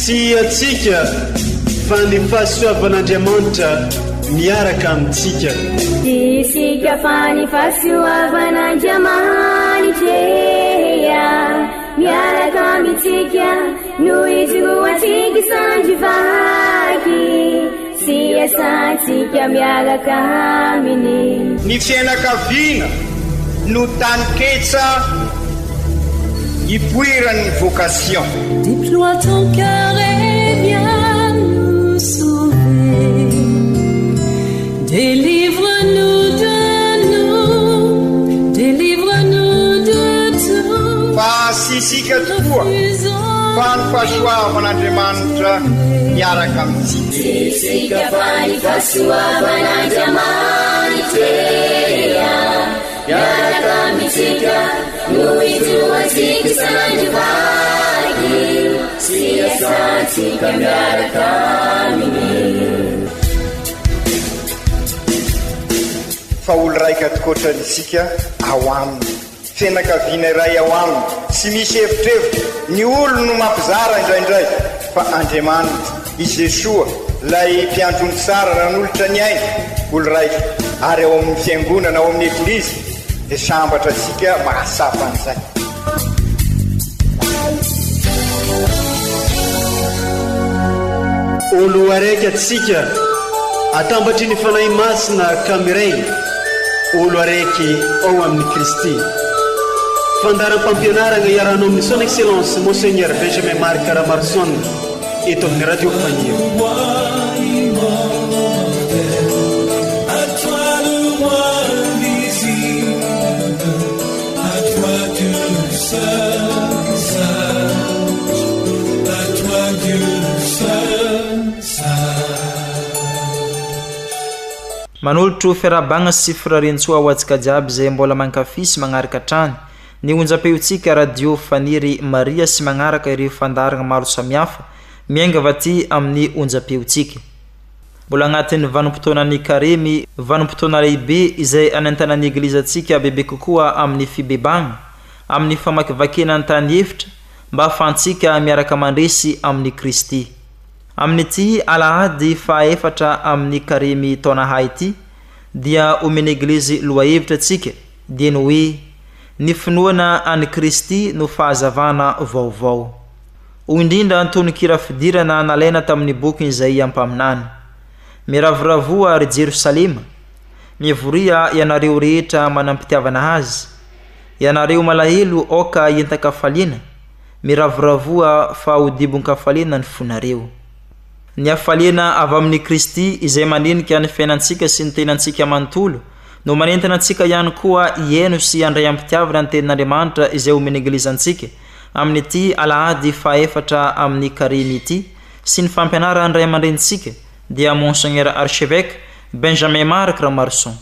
atsika fa ny fahasoavan'Andriamanitra miaraka amintsika. Isika fa ny fahasoavan'Andriamanitra miaraka amintsika noho izy atsika sandrivaky sy asantsika miaraka aminy. Ny fianakaviana no taniketsa ipoiran'ny vocation. Déploie ton cœur et viens nous sauver. Délivre-nous de nous, délivre-nous de tout. Fa sisika tokoa fa ny fahasoavan'Andriamanitra miaraka amintsika. Sisika fa ny fahasoavan'Andriamanitra miaraka amintsika noho izy atsika sandrivaky sy asantsika miaraka aminy. Fa olo raika atokotran'isika ao aminy, fianakaviana iray ao aminy, sy misy hevitrevitra ny olo no mampizara indraindray, fa Andriamanitra i Jesoa lay mpiandrony tsara ran'olotra ny aina olo raika, ary ao amin'ny fiangonana ao amin'ny eglizy dia sambatra tsika mahasapa an'izay. Olo araiky atsika atambatry ny fanahy masina Kamiray, olo araiky ao amin'ny Kristy. Fandaram-pampianarana iaranao amin'ny son excellence Monseigneur Benjamin Marc Caramarson eto amin'ny radio Fagnier. Manolotro fiarabagna sy firariantsoa ho antsika jiaby zay mbola mankafisy magnaraka trany ny onjam-peotsika radio Faniry Maria sy magnaraka ireo fandaragna maro samihafa miainga vaty amin'ny onjam-peotsika. Mbola agnatin'ny vanim-potoanan'ny karemy, vanim-potoana lehibe izay anentanan'ny eglizy atsika bebe kokoa amin'ny fibebagna, amin'ny famakivakenan'ny tany hevitra mba ahafahantsika miaraka mandresy amin'ny Kristy. Amin'ity alahady fahaefatra amin'ny karemy taona haity dia omeny eglizy loahevitra atsika dia ny hoe ny finoana any Kristy no fahazavana vaovao. Ho indrindra antonokira fidirana nalaina tamin'ny boky izay ampaminany. Miravoravoa ary Jerusalema, mivoria ianareo rehetra manampitiavana azy, ianareo malahelo oka entan-kafaliana, miravoravoa fa ho dibon-kafaliana ny fonareo. Ny hafaliana avy amin'ny Kristy izay mandinika ny fiainantsika sy ny tenantsika manontolo no manentana antsika ihany koa hiaino sy handray ampitiavana ny tenin'Andriamanitra izay omeny eglizantsika amin'ity alahady fahaefatra amin'ny karemy ity sy ny fampianarana ray aman-drenitsika dia Monseigneur Archevêque Benjamin Marc Caramarson.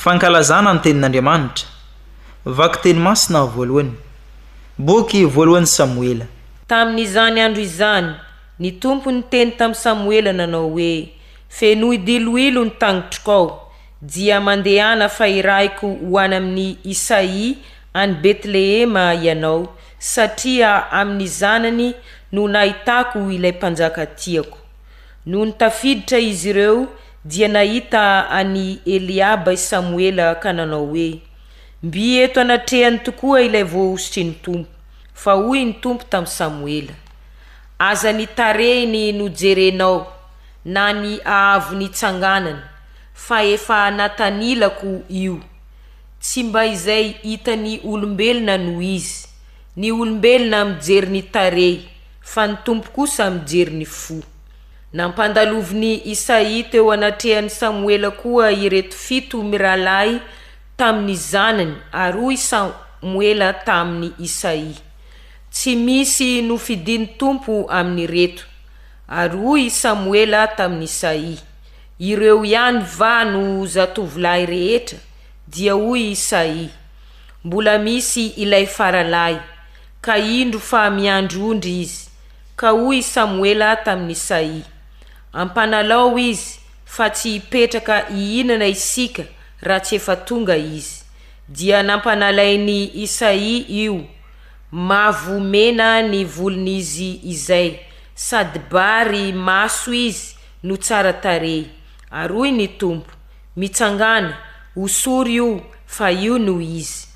Fankalazana ny tenin'Andriamanitra. Vaky teny masina voalohany. Boky voalohany Samuela. Tamin'izany andro izany, ny tompony teny tamin'ny Samuela nanao hoe: fenoy diloilo ny tagnitrikao, dia mandehana fa iraiko ho any amin'ny Isai any Betlehema ianao, satria amin'ny zanany no nahitako ilay mpanjaka tiako. No nitafiditra izy ireo dia nahita ani Eliaba Samuela ka nanao hoe: mbi eto anatrehany tokoa ilay voahositry ny tompo. Fa hoy ny tompo tamin'ny Samuela: aza ny tarehiny no jerenao na ny ahavo ny tsanganany, fa efa natanilako io. Tsy mba izay hitany olombelona no izy, ny olombelona mijery ny tarehy, fa ny tompo kosa mijery ny fo. Nampandaloviny Isai teo anatrehany Samuela koa ireto 7 miralay tamin'ny zanany, ary hoy Samuela tamin'ny Isai: tsy misy nofidiny tompo amin'ny reto. Ary hoy Samuela tamin'ny Isai, ireo ihany va no zatovolahy rehetra? Dia hoy Isai, mbola misy ilay faralahy, ka indro fa miandro ondry izy. Ka hoy Samuela tamin'ny Isai, ampanalao izy fa tsy hipetraka ihinana isika raha tsy efa tonga izy. Dia nampanalainy Isai io, mavomena ny volon'izy izay, sady bary maso izy no tsara tarehy. Ary hoy ny tompo, mitsangana, osory io fa io no izy.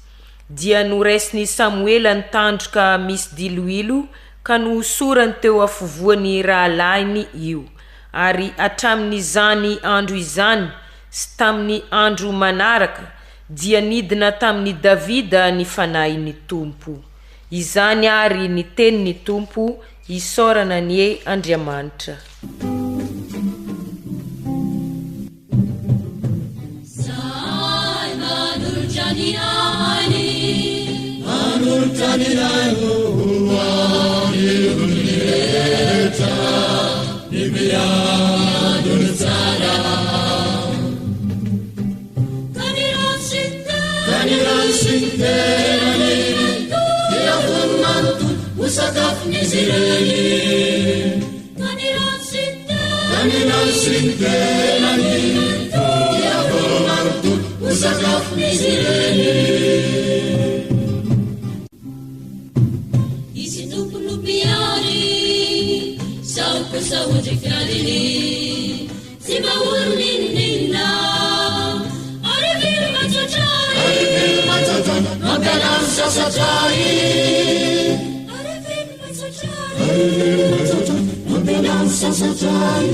Dia noraisiny Samuela ny tandroka misy diloilo, ka noosorany teo afovoany rahalahiny io. Ary atramin'izany andro izany sy tamin'ny andro manaraka, dia nidina tamin'ny Davida ny fanahin'ny tompo. Izany ary ny tenin'ny tompo, isaorana ny Andriamanitra. Isi tupu lupiari, sauko saudi fiarini, siba urninina, arivil matachai, nobelam sasachai, arivil matachai, nobelam sasachai.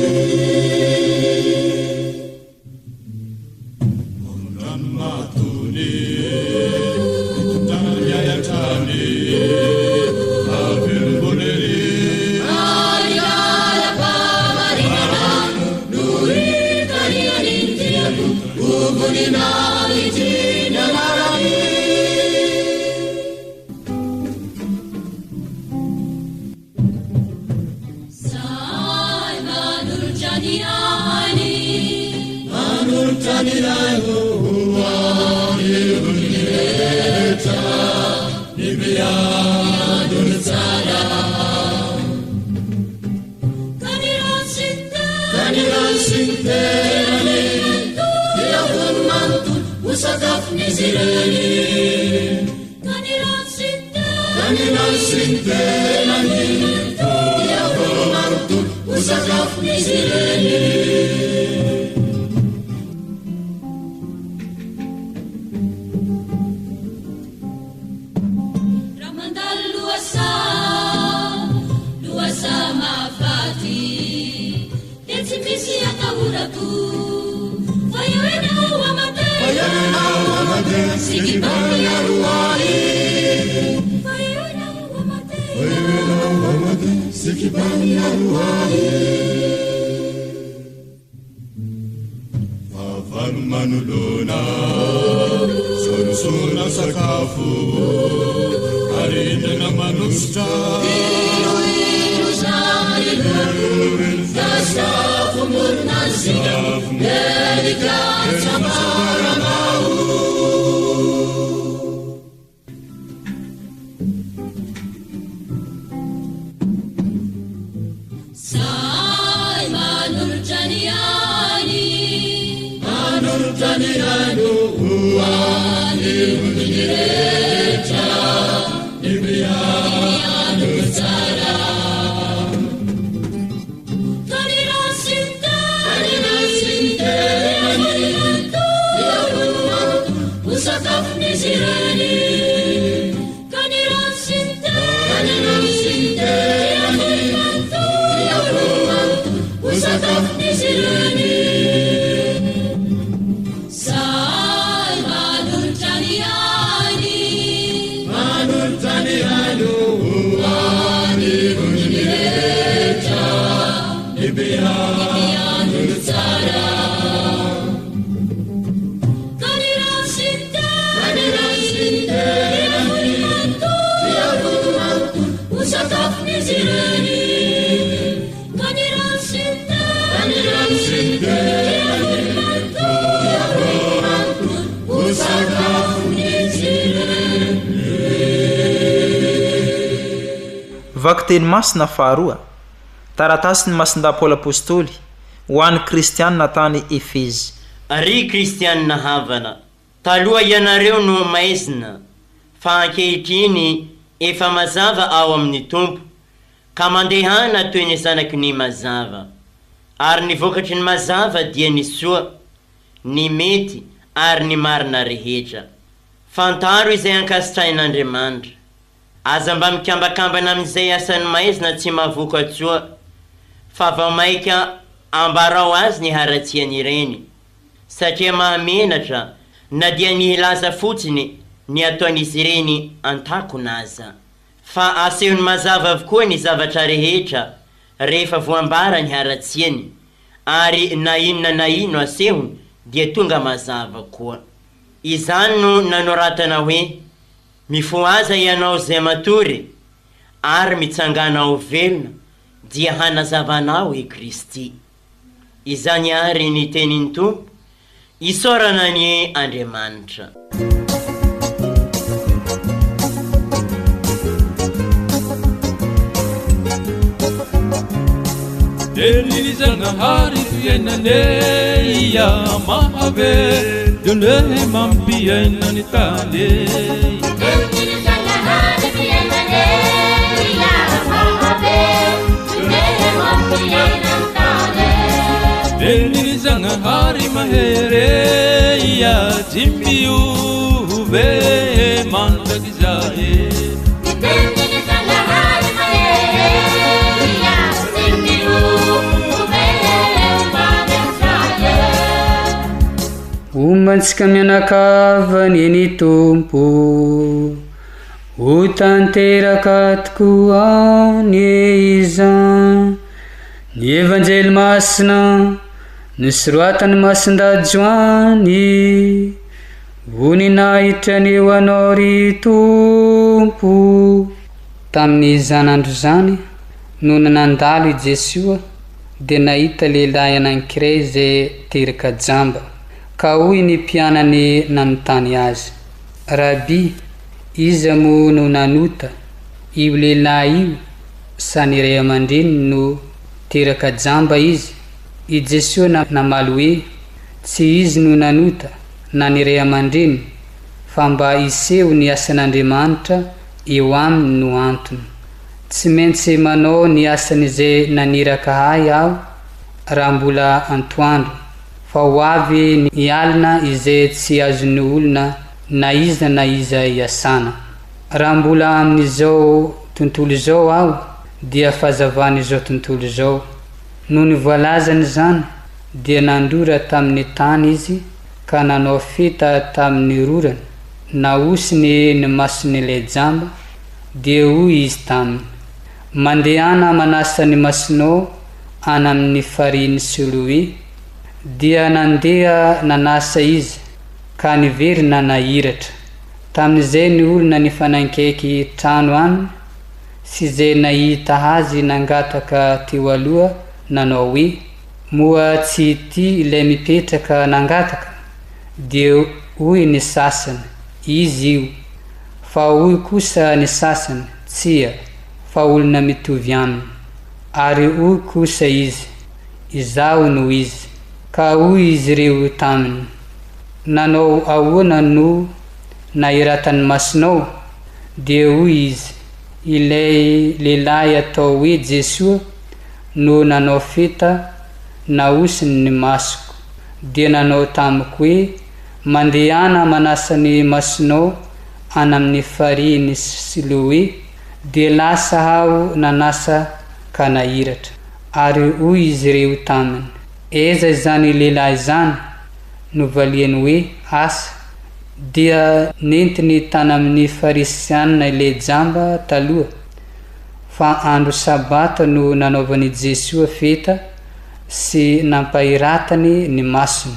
Manulona, Sonsuna Sakafu, Arina Manusta, Gastafu Murnasi, Dedica Samaramau. Sai Manul Janiani. Tanirano uani unireta Ibiano tsara Tanirasinte Usakaf nizireni Tanirasinte Usakaf nizireni Sai Manul Janiani Vakteny masina faharoa. Taratasy ny masinda Paoly apôstôly ho an'ny kristianina tany Efezy. Ry kristianina havana, taloha ianareo no maizina fa ankehitriny efa mazava ao amin'ny tompo ka mandehana toy ny zanaky ny mazava, ary ny vokatry ny mazava dia ny soa, ny mety ary ny marina rehetra. Fantaro izay ankasitrahin'Andriamanitra. Aza mba mikambakambana amin'izay asan'ny maizina tsy mahavoka atsoa, fa vao maika ambarao azy ny haratsiany ireny, satria mahamenatra na dia ny hilaza fotsiny ny ataon'izy ireny antakonaza. Fa asehony mazava avokoa ny zavatra rehetra rehefa voambara ny haratsiany, ary na ino asehony dia tonga mazava koa. Izany no nanoratana hoe, mifoaza ianao zay matory ary mitsangana ho velona dia hanazavanao i Kristy. Izany ary ny tenin'ny Tompo, isaorana ny Andriamanitra. Elizanahari yenane ya mahave dune mampiena ni tale. Elizanahari yenane ya mahave dune mampiena ni tale. Elizanahari mahere ya jimbiu ve mandagizae. Omantsika mianakavany ny Tompo, ho tanteraka tokoa ny izany. Ny evanjely masina nosoratany masindajoany, ho ninahitra ho anao ry Tompo. Tamin'ny zanandro zany no nandalo i Jesoa dia nahita lehilahy anankiray izay teraka jamba, ka hoy ny mpianany nanontany azy, Rabi, iza mo no nanota io lehilahy io sa ny ray aman-dreny no teraka jamba izy? I Jesoa namaly hoe, tsy izy no nanota na ny ray aman-dreny, fa mba iseho ny asan'Andriamanitra eo aminy no antony. Tsy maintsy manao ny asan'izay naniraka ahy aho raha mbola antoandro, fa ho avy ny alina izay tsy azon'ny olona na iza iasana. Raha mbola amin'izao tontolo izao aho dia fahazavan'izao tontolo izao. No ny voalazany zany dia nandora tamin'ny tany izy ka nanao feta tamin'ny rorana, naosiny ny mason'ilay jamba dia hoy izy taminy, mandehana manasa ny masinao ana amin'ny fariny Siloe. Dia nandeha nanasa izy ka niverina nahiratra. Tamin'izay ny olona nifanankaiky trano aminy sy izay nahita azy nangataka teo aloha nanao hoe, moa tsy ity ilay mipetraka nangataka? Dia hoy ny sasany, izy io. Fa hoy kosa ny sasany, tsia, fa olona mitovy aminy. Ary hoy kosa izy, izao no izy. Ka hoy izy ireo taminy, nanao ahoana no nahiratany masinao? Dia hoy izy, ilay lehilahy atao hoe Jesoa no nanao feta naosiny ny masoko, dia nanao tamiko hoe, mandehana manasa ny masinao ana amin'ny fariny Siloe, dia lasa aho nanasa ka nahiratra. Ary hoy izy ireo taminy, eza izany lehilahy zany? Novaliany hoe, asa dia nentiny tany amin'ny farisianina ilay jamba taloha, fa andro sabata no nanaovany Jesoa feta sy nampahiratany ny masony.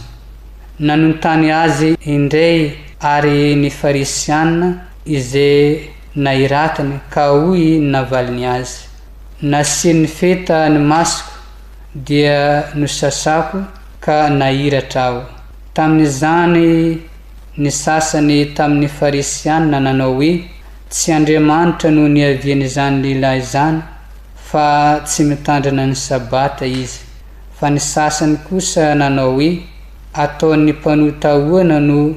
Nanontany azy indray ary ny farisianina izay nahiratany, ka hoy navaliny azy, nasiany feta ny masoko dia nosasako ka nahiratra aho. Tamin'izany ny sasany tamin'ny farisianina nanao hoe, tsy Andriamanitra no niaviany zany lehilahy zany fa tsy mitandrina ny sabata izy, fa ny sasany kosa nanao hoe ataon'ny mpanota ahoana no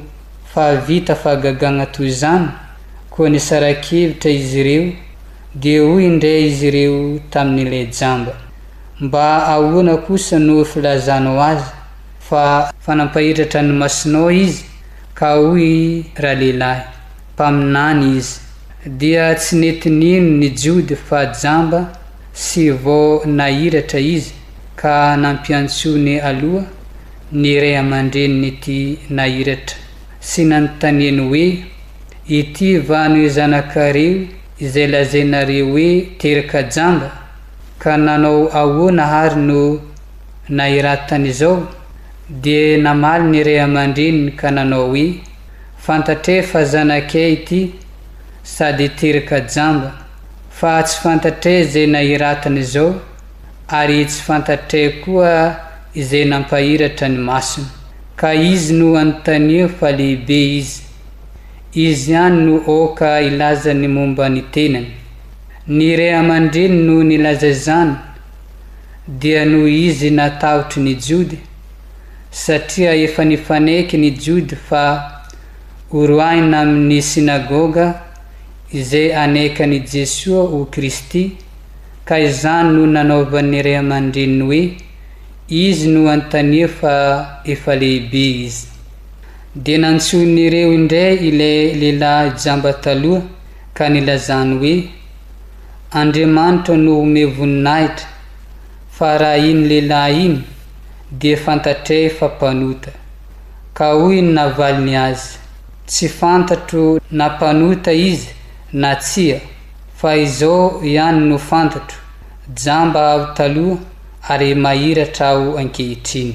fahavita fahagagana toy izany, koa ny sarakevitra izy ireo dia hoy indray izy ireo tamin'ilay jamba, mba ahoana kosa no filazanao azy fa fanampahiratra ny masinao izy, ka hoy raha lehilahy mpaminany izy, dia tsy netinino ny jody fa jamba sy vao nahiratra izy ka nampiantsony aloha ny ray aman-dreniny ity nahiratra sy nanontaniany hoe ity vano zanakareo izay lazainareo hoe teraka jamba, ka nanao ahoana ary no nahiratany izao? Dia namaly ny ray aman-dreniny ka nanao hoe fantatray fa zanakay ity sady teraka jamba, fa tsy fantatray izay nahiratany izao ary tsy fantatray koa izay nampahiratra ny masony, ka izy no anontanieo fa lehibe izy ihany no oka ilaza ny momba ny tenany. Ny ray aman-dreny no nilaza izany dia no izy natahotry ny jody, satria efa nifanaiky ny jody fa oroahina amin'ny sinagoga izay anaikany Jesoa ho Kristy, ka izany no nanaovan'ny ray aman-dreniny hoe izy no anontanieo fa efa lehibe izy. Dia nantson'ireo indray ilay lehilahy jamba taloha ka nilazany hoe Andriamanitra no ome voninahitra, fa raha iny lehilahy iny dia fantatray fa mpanota, ka hoy ny navaliny azy tsy fantatro na mpanota izy na tsia, fa izao ihany no fantatro, jamba aho taloha ary mahiratra aho ankehitriny.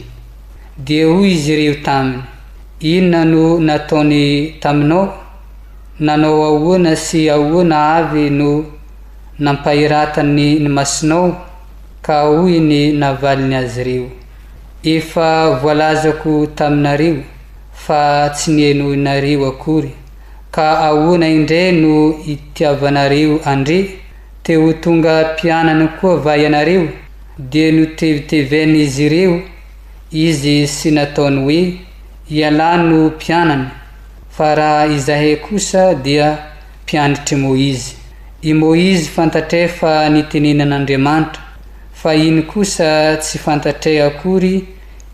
Dia hoy izy ireo taminy, inona no nataony taminao? Nanao ahoana sy ahoana avy no nampahiratany ny masinao? Ka hoy ny navaliny azy ireo, efa voalazako taminareo fa tsy nihainoinareo akory, ka ahoana indray no itiavanareo andre? Teo tonga mpianany koa va ianareo? Dia no tevitevain'izy ireo izy sy nataony hoe ialano mpianany, fa raha izahay kosa dia mpianatry Moizy. I Moizy fantatray fa nitenenan'Andriamanitra, fa iny kosa tsy fantatray akory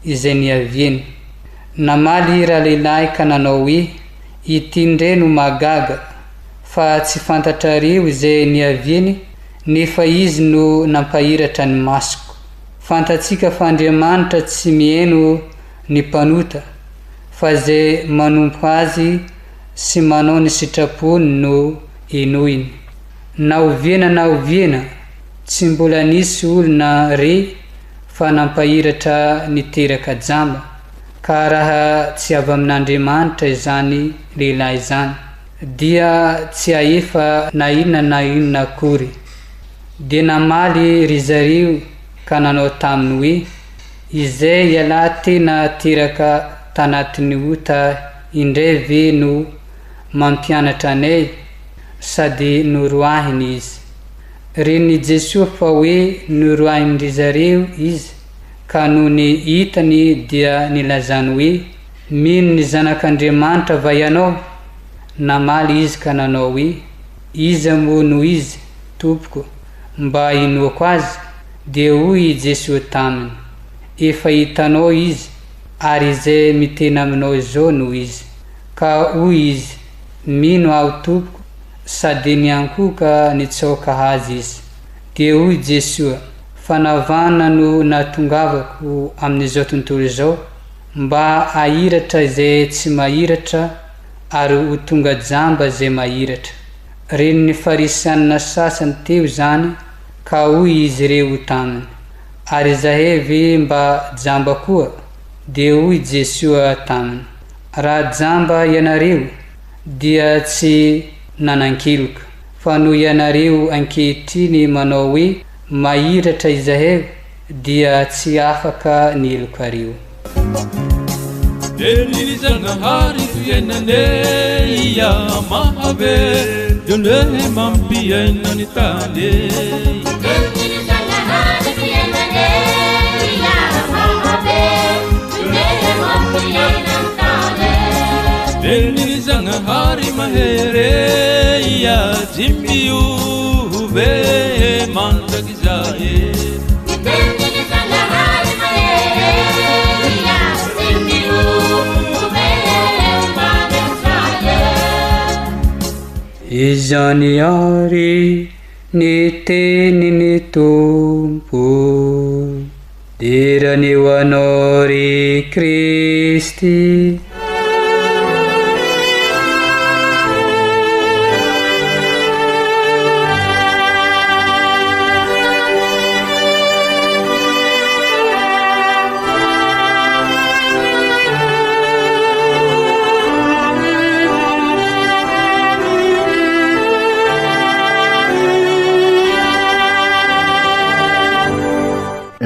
izay niaviany. Namaly raha lehilahy ka nanao hoe ity indray no magaga, fa tsy fantatrareo izay niaviany, nefa izy no nampahiratra ny masoko. Fantatsika fa Andriamanitra tsy mihaino ny mpanota, fa izay manompo azy sy manao ny sitrapony no enoiny. Na oviana tsy mbola nisy olona re fa nampahiratra niteraka jamba, ka raha tsy avy amin'Andriamanitra izany lehilahy izany dia tsy ahefa na inona akory. Dia namaly ry zareo ka nanao taminy hoe izay ialahy tena teraka tanatin'ny ota indray ve no mampianatra anay, sady noroahiny izy. Reniny Jesosy fa hoe noroahiny zareo izy, ka no ny hitany dia nilazany hoe mino ny zanak'Andriamanitra va ianao? Namaly izy ka nanao hoe iza moa no izy tompoko, mba inoako azy? Dia hoy Jesosy taminy, efa hitanao izy ary izay mitena aminao izao no izy. Ka hoy izy, mino aho tompoko, sady niankoka nitsaoka azy izy. Dia hoy Jesosy, fanavana no natongavako amin'izao tontolo izao, mba ahiratra izay tsy mahiratra ary ho tonga jamba izay mahiratra. Reniny Farisianina sasany teo zany, ka hoy izy ireo taminy, ary zahay ve mba jamba koa? Dia hoy Jesosy taminy, raha jamba ianareo dia tsy nanankiloka, fa no ianareo ankehitriny manao hoe mahiratra izahay dia tsy afaka nilokareo. Zagnahary fiainane ia mahave Diondehe mampiaina ny tany Zagnahary fiainane ia mahave Diondehe mampiaina ny tany Deliny Zagnahary mahere ia jimbiove mandraky zahe Deliny Zagnahary mahere ia jimbiove mandraky zahe Izany ary ny teniny Tompo dirany ho anao ry Kristy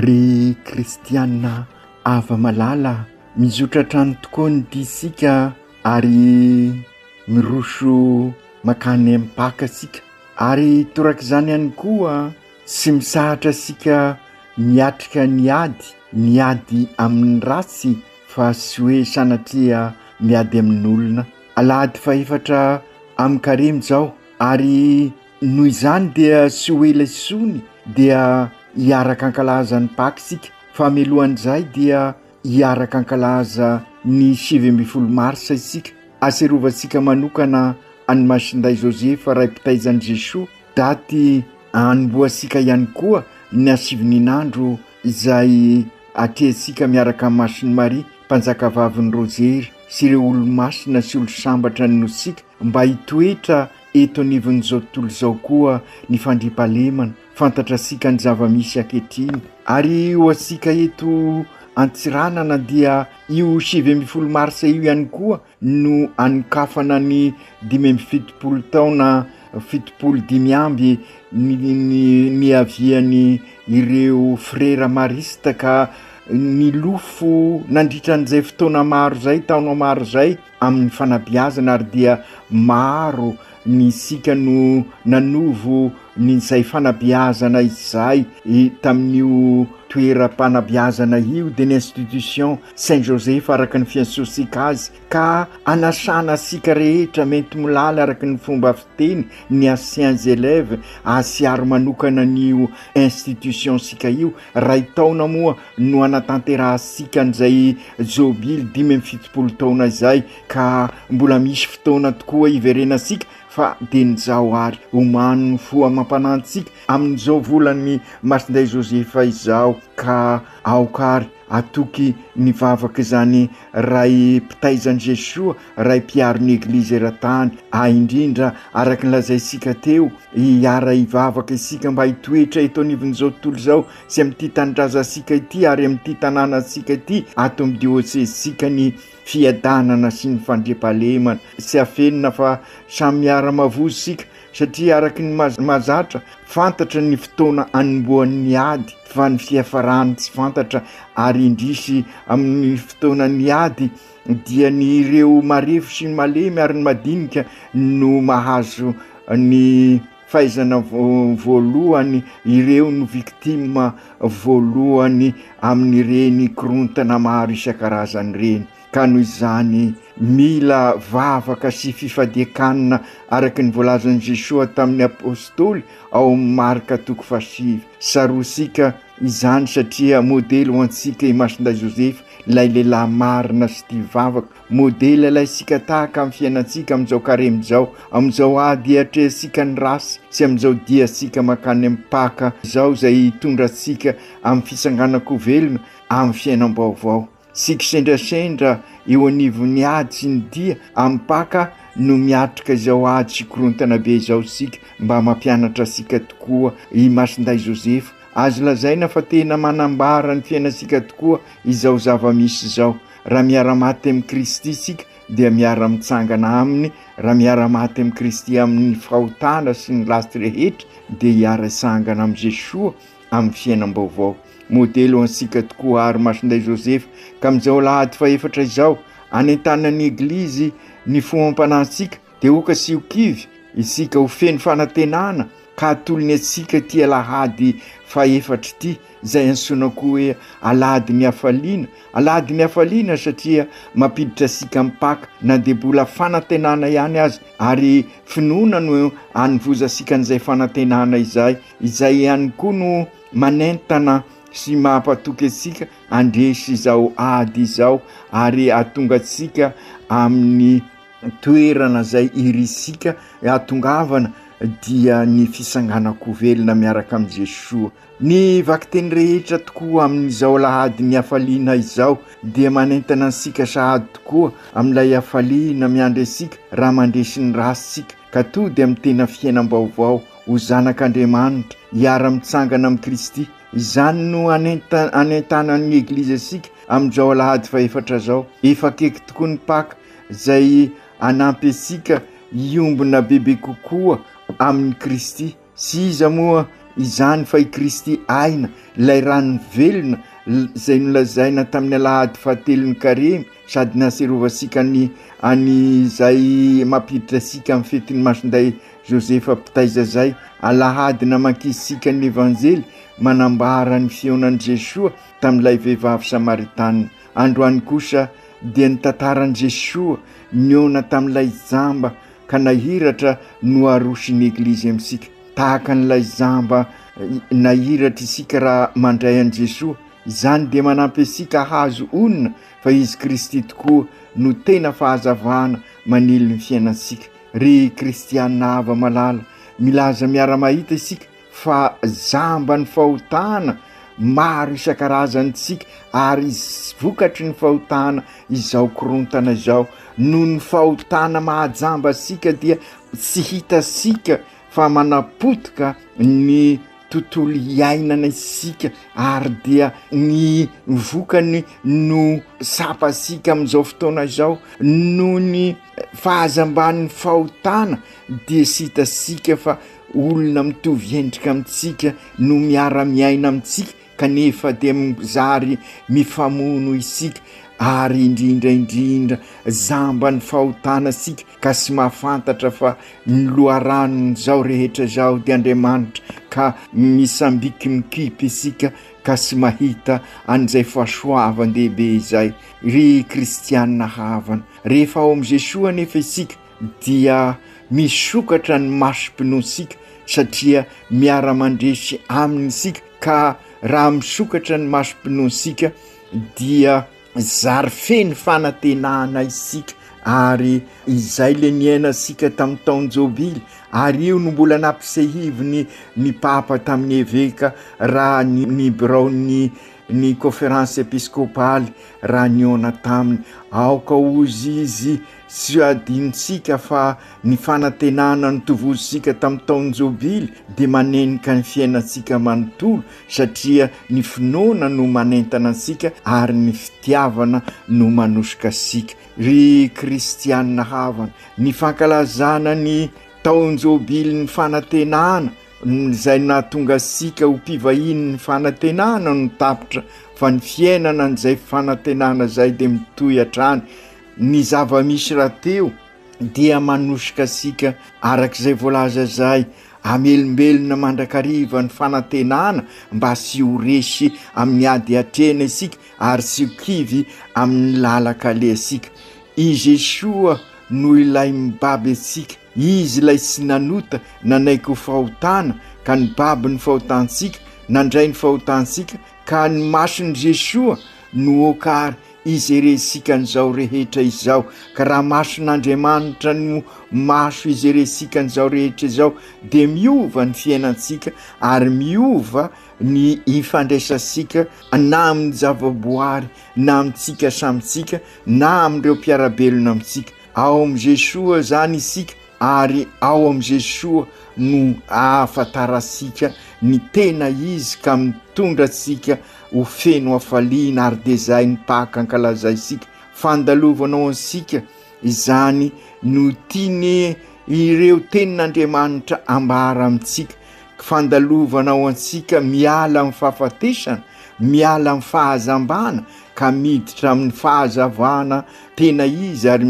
ry kristianina ava malala mizotra trano tokoa ny disika ary miroso makany mpaka sika ary toraka izany ihany koa sy misahatra sika miatrika niady amin'ny rasy fa sy hoe sanatria miady amin'olona alahady faefatra amin'ny karemy zao ary noho izany dia sy hoe lesony dia hiaraka ankalaza ny Pâques sika fa milohan'izay dia hiaraka ankalaza ny 7 marsa isika aserovantsika manokana any Masinday Josepha ray mpitaizan'i Jesosy daty anomboasika ihany koa ny 7 izay atresika miaraka amin'ny Masiny Maria mpanjaka vavin'ny Rozery sy ireo olo-masina sy olo-sambatra ny nosika mba hitoetra eto anivon'izao tontolo izao koa ny fandriampahalemana fantatra sika ny zava-misy ankehitriny ary ho asika eto Antsiranana dia io 7 marsa io ihany koa no anokafana ny 17 taona 75 amby ny aviany ireo frera marista ka ny lofo nandritran'izay fotoana maro zay taona maro zay amin'ny fanabeazana ary dia maro ny sika no nanovo nyzay fanabeazana izay tamin'io toeram-panabeazana io de l'institution Saint Joseph araka ny fiansosika azy ka anasana sika rehetra mety milala araka ny fomba fiteny ny anciens élèves asiaro manokana n'io institution sika io ray taona moa no anatanterahasika an'izay jobily 17 taona izay ka mbola misy fotoana tokoa iverenasika fa de nizao ary omano foa mampanantsika amin'izao volany Masinday Josepha izao ka aokary atoky ny vavaka izany ray mpitaizan'i Jesosy ray mpiaron'ny eglizy eran-tany indrindra araka ny lazaisika teo hiara hivavaka isika mba hitoetra eto anivon'izao tontolo izao sy amin'ity tanindrazasika ity ary amin'ity tanànasika ity ato amin'ny diosezisika ny fiadanana sy ny fandriampahalemana sy afenina fa samy miara-mavozo sika satria araky ny mazatra fantatra ny fotoana anomboan'ny ady fa ny fiafarany tsy fantatra ary indrisy amin'ny fotoana ny ady dia ny ireo marefo sy ny malemy ary ny madinika no mahazo ny fahaizana voalohany ireo no victime voalohany amin'ireny korontana maro isan-karazany reny ka noho izany mila vavaka sy fifadiakanina araky ny voalazan'i Jesosy tamin'ny apôstôly ao Marka 7 sarosika izany satria modely ho antsika i Masinday Josepha lay lehilahy marina sy tia vavaka modely ilaysika tahaka amin'ny fiainantsika amin'izao karemy zao amin'izao ady atresika ny rasy sy amin'izao dia sika makany amin'ny Pâques izao izay tondratsika amin'ny fisanganako velona amin'ny fiainam-baovao sika sendrasendra eo anivon'ny ady sy ny dia amin'ny Pâques no miatrika izao ady sy korontana be izao sika mba mampianatra sika tokoa i Masinday Josepha azo lazaina fa tena manambara ny fiainasika tokoa izao zava-misy izao raha miara-maty amin'ny Kristy sika dia miara-mitsangana aminy raha miara-maty amin'ny Kristy amin'ny fahotana sy ny lasy rehetra dia hiara-sangana amin'ny Jesosy amin'ny fiainam-baovao modely ho ansika tokoa ary Masinday Josepha ka amin'izao lahady faefatra izao anentanany eglizy ny fomampanansika de oka sy okivy isika ho feno fanantenana ka atolony atsika tia lahady faefatra ity zay ansonako hoe alady ny hafaliana satria mampiditra asika mipaka na de mbola fanantenana ihany azy ary finoana no anyvoza asika an'izay fanantenana izay ihany koa no manentana sy mampatoky atsika andresy izao ady izao ary atonga atsika amin'ny toerana zay irisika atongavana dia ny fisanganako velona miaraka am' Jesoa. Ny vakiteny rehetra tokoa amin'izao lahady ny hafaliana izao dia manentana ansika sahady tokoa amin'ilay hafaliana miandry asika raha mandresy ny rasitsika ka to dia amin'ny tena fiainam-baovao ho zanak'Andriamanitra hiara-mitsangana amin'i Kristy. Izany no anentana ny eglizy asika amin'izao lahady faefatra zao. Efa akaiky tokoa ny Paka zay anampy asika iombona bebe kokoa amin'ny Kristy. Sy iza moa izany fa i Kristy aina ilay rano velona zay nolazaina tamin'ny alahady fahatelon'ny Karemy sady naserovasika any zay mampiditra asika amin'ny fetin'ny masonday Josefa mpitaiza zay. Alahady namankisika ny evanjely manambara ny fionan'i Jesoa tamin'ilay vehivavy Samaritana. Androany kosa dia ny tantaran'i Jesoa niona tamin'ilay jamba ka nahiratra no arosiny eglizy amintsika. Tahaka n'ilay jamba nahiratra isika raha mandray an'i Jesoa. Izany dia manampy asika hazo onina fa izy Kristy tokoa no tena fahazavana manilo ny fiainansika. Ry kristiana ava malala, milaza miara-mahita isika fa jamba ny fahotana maro isan-karazantsika ary vokatry ny fahotana izao korontana izao. Noho ny fahotana mahajamba asika dia tsy hitasika fa manapotika ny tontolo iainana isika ary dia ny vokany no sapasika amin'izao fotoana izao. Noho ny fahazamban'ny fahotana dia sy hitasika fa olona mitovy endrika amintsika no miara-miaina amintsika kanefa dia mizary mifamono isika ary indrindra zamba ny fahotana asika ka sy mahafantatra fa ny loharano zao rehetra zao dia Andriamanitra ka misambiky mikipy isika ka sy mahita an'izay fahasoavan-dehibe izay. Ry kristiana havana, rehefa ao am' Jesoa nefa isika dia misokatra ny masom-pinoasika satria miara-mandresy aminy isika ka raha misokatra ny masom-pinoasika dia zary feny fanantenana isika ary izay le niaina sika tamin'ny taon'ny Jobily ary io no mbola nampisehivy ny papa tamin'ny eveka raha ny birao ny conférence épiscopale raha niona taminy. Aoka ozy izy sy adinitsika fa ny fanantenana ny tovozisika tamin'ny taon'ny Jobily dia manenika ny fiainatsika manontolo satria ny finoana no manentana ansika ary ny fitiavana no manosika asika. Ry kristiana havana, ny fankalazana ny taon'ny Jobily ny fanantenana zay nahatonga asika ho mpivahiny ny fanantenana no tapitra fa ny fiainana n'izay fanantenana zay dia mitohy hatrany. Ny zava-misy raha teo dia manosika asika arak'izay voalaza zay amelombelona mandrakariva ny fanantenana mba sy ho resy amin'ny ady atrena isika ary sy ho kivy amin'ny lalakale asika. I Jesoa no ilay mibaby asika, izy ilay sy nanota nanaiky ho fahotana ka nibaby ny fahotansika, nandray ny fahotansika ka ny mason'i Jesoa no okary izeresika an'izao rehetra izao. Ka raha mason'Andriamanitra no maso izeresika an'izao rehetra izao dia miova ny fiainansika ary miova ny ifandraisasika na amin'ny zavaboary na amintsika samitsika na amin'ireo mpiarabelona amintsika. Ao am' Jesoa zany isika ary ao am' Jesoa no ahafantarasika ny tena izy ka mitondra atsika ho feno hafaliana ary dia zay ny Paka ankalazay isika. Fandalovanao ansika izany no tiany ireo tenin'Andriamanitra ambara amintsika. Fandalovanao ansika miala amin'ny fahafatesana miala amin'ny fahazambana ka miditra amin'ny fahazavana tena izy ary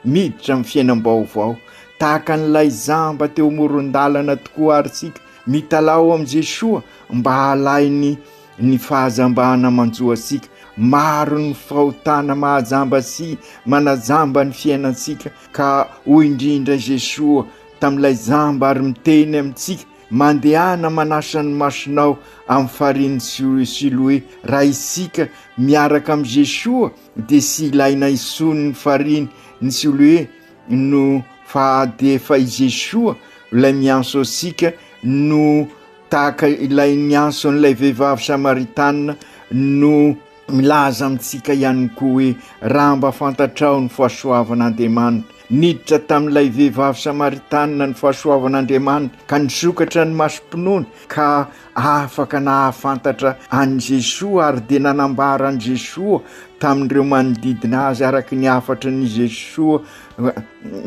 miditra amin'ny fiainam-baovao tahaka n'ilay zamba teo moron-dalana tokoa ary sika mitalao am' Jesoa mba halainy ny fahazambana manjoa asika maro ny fahotana mahajamba sy manajamba ny fiainansika ka hoy indrindra Jesoa tam'ilay zamba ary miteny amintsika mandehana manasa ny masonao amin'ny fariny Siloe raha isika miaraka am' Jesoa de sy ilaina isony ny fariny ny Siloe no fa de fa i Jesoa ilay mianso asika no tahaka ilay nianso n'ilay vehivavy Samaritanina no milaza amintsika ihany koa hoe raha mba fantatrao ny fahasoavan'Andriamanitra niditra tam'ilay vehivavy Samaritanina ny fahasoavan'Andriamanitra ka nisokatra ny masom-pinoany ka afaka nahafantatra an' Jesoa ary de nanambara an' Jesoa tamindreo manodidina azy araky ny afatra ny Jesoa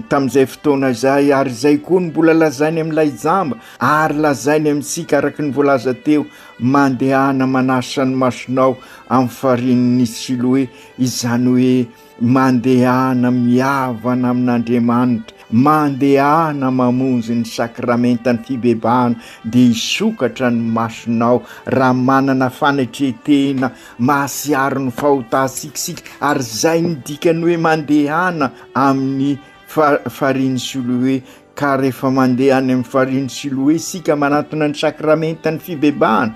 tam'izay fotoana zay ary zay koa ny mbola lazainy amin'ilay jamba ary lazainy amintsika araky ny voalaza teo mandehana manasa ny masonao amin'ny farin'ny Siloe izany hoe mandehana miavana amin'Andriamanitra mandehana mamonjy ny sakramentany fibebahana de isokatra ny masonao raha manana fanatretena mahasiaro ny fahotasikisika ary zay ny dikany hoe mandehana amin'ny fariny Siloe ka rehefa mandeha any amin'ny fariny Siloe sika manatona ny sakramentany fibebahana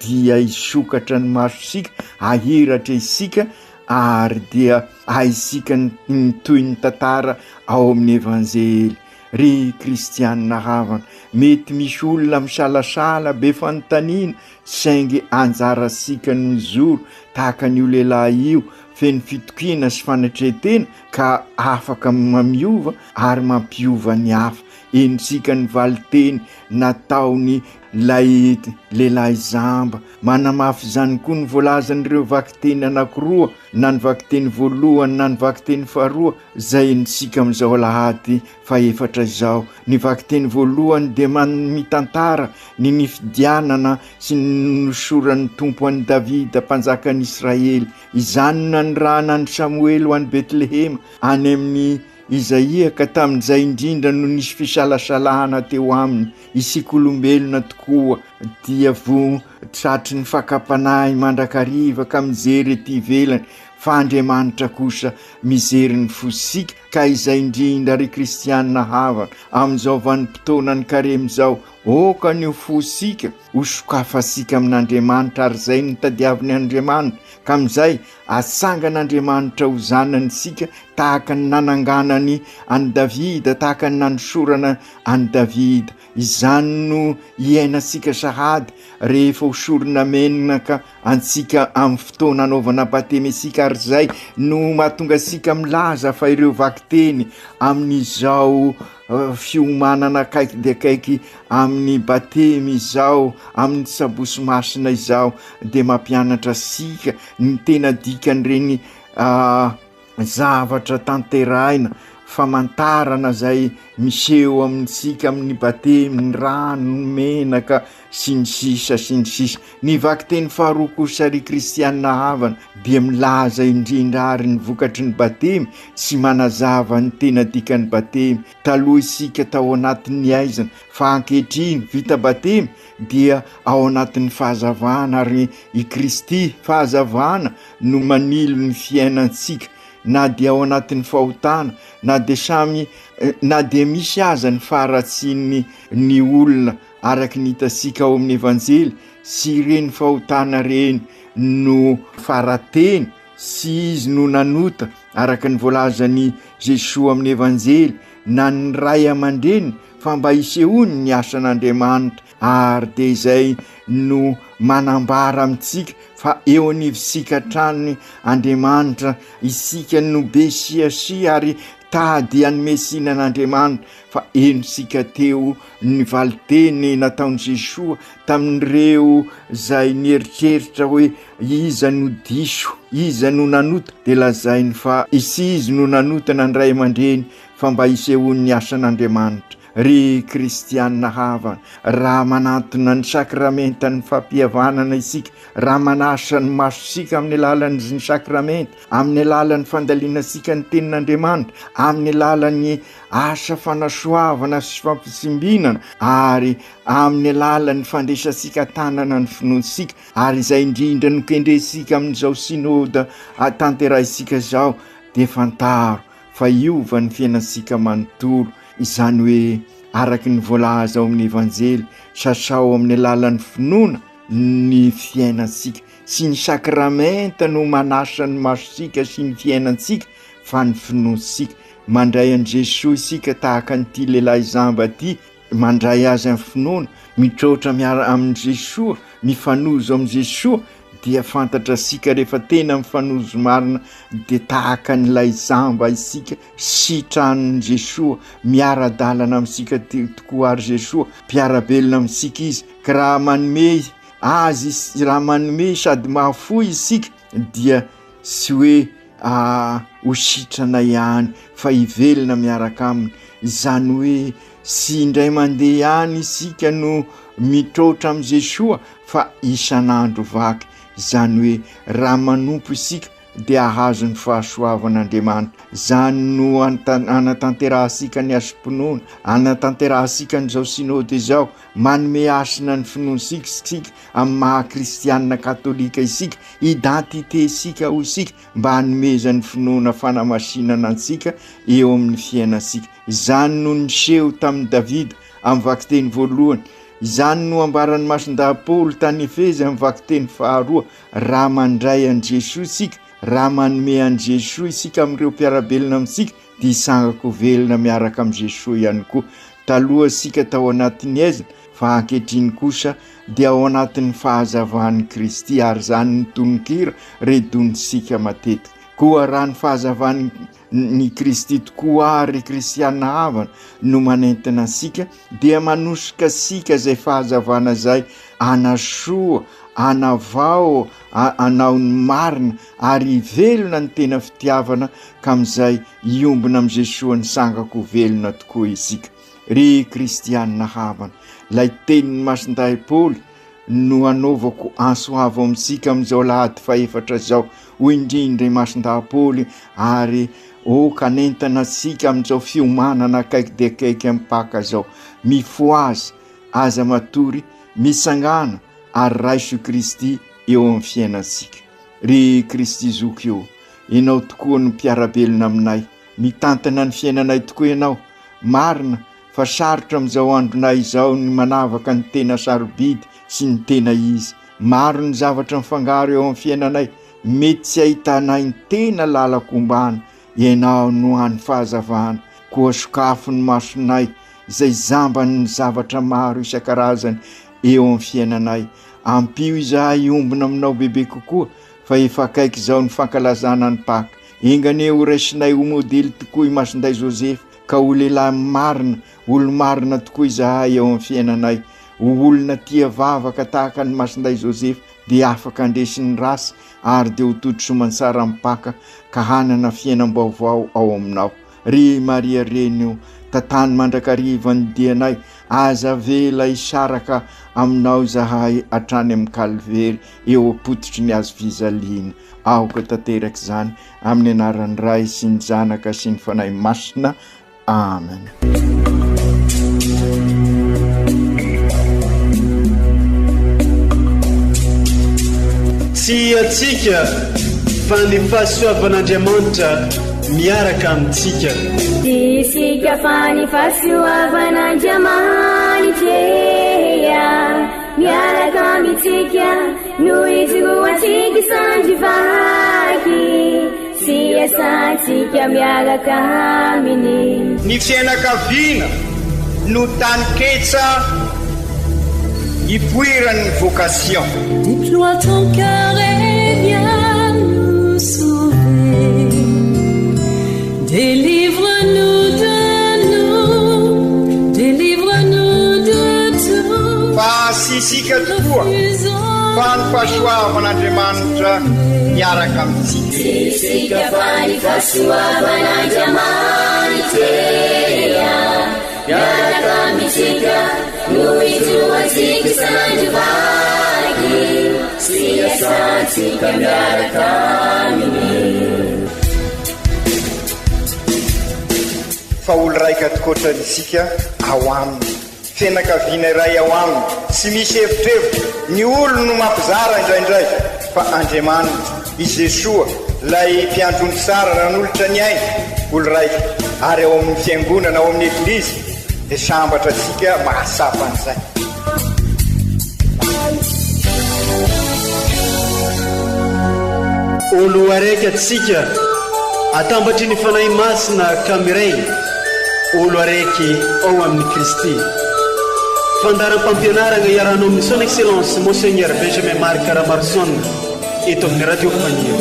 dia isokatra ny masosika ahiratra isika ary dia aisika ny toy ny tantara ao amin'ny evanjely ry kristianina havana mety misy olona misalasala be fanontaniana saingy anjarasika ny mizoro tahaka n'io lehilahy io feno fitokina sy fanatretena ka afaka mamiova ary mampiova ny hafa ensika ny valiteny nataony lay lehilahy zamba manamafy zany koa ny voalazan'ireo vakiteny anakiroa na ny vakiteny voalohany na ny vakiteny faharoa zay ensika amin'izao alahady faefatra izao ny vakiteny voalohany de mitantara ny nifidianana sy ny nosoran'ny tompo an'i Davida mpanjakan'i Israely izany na ny rahana ny Samuely ho an'i Betlehema any amin'ny Isaia ka tamin'izay indrindra no nisy fisalasalahana teo aminy isika olombelona tokoa dia vo tratry ny fakapanahy mandrakariva ka mijery ety ivelany fa Andriamanitra kosa mijery ny fosika ka izay indrindra ry kristianina havana amin'izao vanim-potoana ny karem'izao oka ny fosika hosokafasika amin'Andriamanitra ary zay ny tadiavin'ny Andriamanitra ka amin'izay atsangan'Andriamanitra ho zanany sika tahaka ny nananganany an'i Davida tahaka ny nanosorana an'i Davida izany no iainasika sahady rehefa hosorona menaka antsika amin'ny fotoana anaovana batemesika ary zay no mahatonga asika milaza fa ireo vakiteny amin'izao fiomanana akaiky de akaiky amin'ny batemy izao amin'ny sabosy masina izao de mampianatra sika ny tena dikan'ireny zavatra tanteraina famantarana zay miseho amintsika amin'ny batemy ny rano ny menaka sy ny sisa ny vakiteny faharoa kosa ry kristianina havana dia milaza indrindra ary ny vokatry ny batemy sy manazava ny tena dikan'ny batemy taloha isika tao anatin'ny aizana fa ankehitriny vita batemy dia ao anatin'ny fahazavana ary i Kristy fahazavana no manilo ny fiainantsika na dia ao anatin'ny fahotana na de misy aza ny faharatsiny ny olona araky ny hitasika ao amin'ny evanjely sy ireny fahotana reny no farateny sy izy no nanota araky ny voalazany Jesoa amin'ny evanjely na ny ray aman-dreny fa mba hisehony ny asan'Andriamanitra ary de izay no manambara amintsika fa eo anivisika trany Andriamanitra isika no be siasia ary tady anomesina an'Andriamanitra fa enosika teo ny valiteny nataon'i Jesoa tamin'ireo zay nieritreritra hoe iza no diso iza no nanota de lazainy fa izy no nanota na ny ray aman-dreny fa mba hisehony ny asan'Andriamanitra ry kristianina havana, raha manatona ny sakramenta ny fampihavanana isika, raha manasa ny masosika amin'ny alalan'ny sakramenta, amin'ny alalan'ny fandalianasika ny tenin'Andriamanitra, amin'ny alalan'ny asa fanasoavana sy fampisimbinana, ary amin'ny alalan'ny fandresasika tanana ny finoansika, ary izay indrindra no kendresika amin'izao synôda tanterahisika zao, de fantaro fa iova ny fiainasika manontolo, izany hoe araky ny voalaza ao amin'ny evanjely, sasao amin'ny alalan'ny finoana ny fiainasika, sy ny sakramenta no manasa ny masosika sy ny fiainansika, fa ny finoansika. Mandray an' Jesosy isika tahaka nyity lehilahy zamba ty, mandray azy amin'ny finoana, mitrotra miara amin'i Jesosy, mifanozo amin'i Jesosy, dia fantatra sika rehefa tena mifanozo marina, de tahaka n'ilay zamba isika, sitranin' Jesosy, miara-dalana amin'sika tokoa ary Jesosy, mpiara-belona amin'sika izy, ka raha manome azy, raha manome sady mahafoy isika, dia sy hoe ho sitrana ihany, fa hivelona miaraka aminy, izany hoe sy indray mandeha ihany isika no mitrotra amin'i Jesosy, fa isan'andro vaky, izany hoe raha manompo isika dia ahazo ny fahasoavan'Andriamanitra. Izany no anatanterahasika ny asom-pinoana, anatanterahasika n'izao synôdy izao, manome asina ny finoansika sika amin'ny maha-kristianina katolika isika, identité isika ho isika, mba hanomezan'ny finoana fanamasinana ansika eo amin'ny fiainasika. Izany no niseho tamin'ny Davida amin'ny vakiteny voalohany, izany no ambaran'ny mason-dahapoly tany Efezy amin'ny vakiteny faharoa, raha mandray an' Jesosy isika, raha manome an' Jesosy isika amin'ireo mpiarabelona amintsika, dia isangako velona miaraka amin'i Jesosy ihany koa. Taloha isika tao anatin'ny aizina, fa ankehitriny kosa dia ao anatin'ny fahazavahan'ny Kristy, ary zany ny tononkira redonisika matetika. Koa raha ny fahazavan'ny Kristy tokoa ary kristianina havana no manentana asika, dia manosika sika zay fahazavana zay anasoa, anavao, anao ny marina, ary velona ny tena fitiavana, ka amin'izay iombona amin'i Jesosy ny sangako velona tokoa isika. Ry kristianina havana, lay tenin'ny mason-dahapoly no anaovako ansoavo amintsika amin'izao lahady faefatra zao, ho indrindra mason-dahapoly, ary kanentana sika amin'izao fiomanana akaiky de akaiky amin'ny paka zao, mifoazy aza matory, misangana ary raiso Kristy eo amin'ny fiainasika. Ry Kristy zoky eo, ianao tokoa ny mpiarabelona aminay, mitantana ny fiainanay tokoa ianao, marina fa sarotra amin'izao andronay izao ny manavaka ny tena sarobidy sy ny tena izy. Maro ny zavatra mifangaro eo amin'ny fiainanay, mety tsy ahitanay ny tena lalako ombana, ianao no any fahazavana, koa sokafo ny masonay, izay zambany ny zavatra maro isan-karazany eo amin'ny fiainanay. Ampio izahay ombona aminao bebe kokoa, fa efa akaiky izao ny fankalazana ny Paka. Engane ho raisinay ho modely tokoa i masonday Joseph, ka ho lehilahy marina, olo marina tokoa izahay eo amin'ny fiainanay. Ho olona tia vavaka tahaka ny masonday Joseph, dia afaka andresin'ny rasy, ary dia ho toto-somansara amin'ny Paka, ka hanana fiainam-baovao ao aminao. Ry Maria Renio, tatany mandrakariva ny dianay, aza vela isaraka aminao zahay hatrany amin'ny Kalvery, eo apototry ny azo fizaliana. Aoka tanteraka izany amin'ny anaran'ny Ray sy ny Zanaka sy ny Fanahy Masina. Amen. Tsy atsika fa ny fahasoavan'Andriamanitra miaraka amintsika. Isika fa ny fahasoavan'Andriamanitra miaraka amintsika, noho izy roantsika sandrivaky, sy asantsika miaraka aminy. Ny fianakaviana no tany ketsa ipoiran'ny vocation. Déploie ton cœur et viens nous sauver. Délivre-nous de nous, délivre-nous de tout. Fasisika tokoa fa ny fahasoavan'Andriamanitra miaraka amintsika. Isika fa ny fahasoavan'Andriamanitra miaraka iasantsika miaraka aminy. Fa olo raika tokoatran'isika ao aminy fianakaviana iray ao aminy tsy misy hevitrevitra ny olo no mampizara indraindray fa Andriamanitra i Jesoa lay mpiandrony tsara ranolotra ny ainy olo raika ary ao amin'ny fiangonana ao amin'ny eglizy dia sambatra atsika mahasapan'izay. olo araiky atsika atambatry ny fanahy masina kamiray olo araiky ao amin'ny Kristy. Fandaram-pampianarana iaranao amin'ny son excellence Monseigneur Benjamin Marc Caramarson eto amin'ny radio Fania.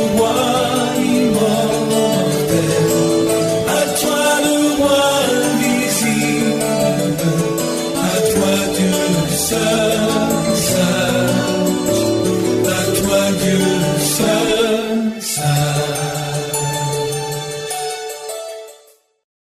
À toi Dieu seul.